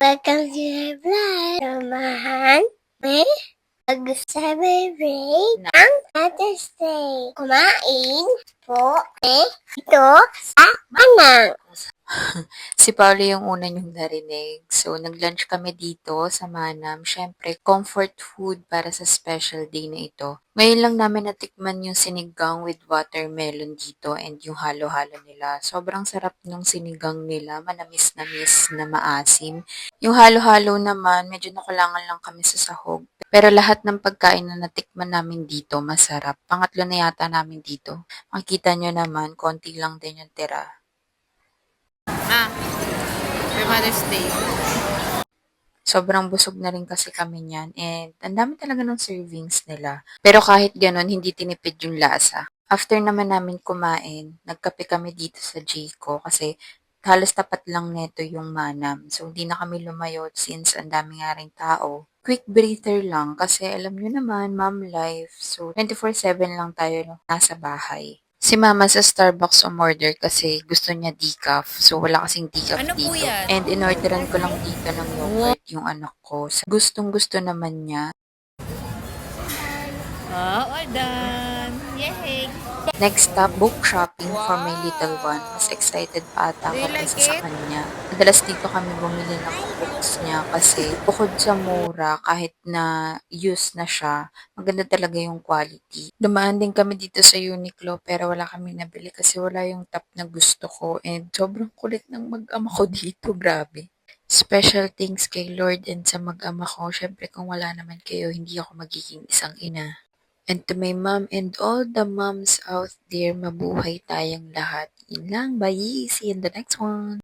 Welcome to my vlog. Samahan me mag-celebrate ng Mother's Day. Kumain po dito sa Manang. Si Paolo yung una niyong narinig. So, nag-lunch kami dito sa Manam. Siyempre, comfort food para sa special day na ito. Ngayon lang namin natikman yung sinigang with watermelon dito and yung halo-halo nila. Sobrang sarap nung sinigang nila. Manamis-namis na maasim. Yung halo-halo naman, medyo nakulangan lang kami sa sahog. Pero lahat ng pagkain na natikman namin dito, masarap. Pangatlo na yata namin dito. Makikita nyo naman, konti lang din yung tira. For Mother's Day. Sobrang busog na rin kasi kami niyan and ang dami talaga ng servings nila. Pero kahit ganon, hindi tinipid yung lasa. After naman namin kumain, nagkape kami dito sa Jayco kasi halos tapat lang neto yung Manam. So, hindi na kami lumayo since ang dami nga rin tao. Quick breather lang kasi alam nyo naman, mom life. So, 24/7 lang tayo nasa bahay. Si mama sa Starbucks umorder kasi gusto niya decaf. So, wala kasing decaf Ano po dito. yan? And inorderan ko lang dito ng yogurt yung anak ko. Gustong gusto naman niya. All done. Yay! Next stop, book shopping for my little one. Mas excited pa ata Do ako you like kaysa sa it? kanya. Madalas dito kami bumili ng books niya kasi bukod sa mura, kahit na use na siya, maganda talaga yung quality. Dumaan din kami dito sa Uniqlo pero wala kami nabili kasi wala yung top na gusto ko and sobrang kulit ng mag-ama ko dito, grabe. Special thanks kay Lord and sa mag-ama ko. Syempre kung wala naman kayo, hindi ako magiging isang ina. And to my mom and all the moms out there, mabuhay tayong lahat. Yun lang, bye! See you in the next one!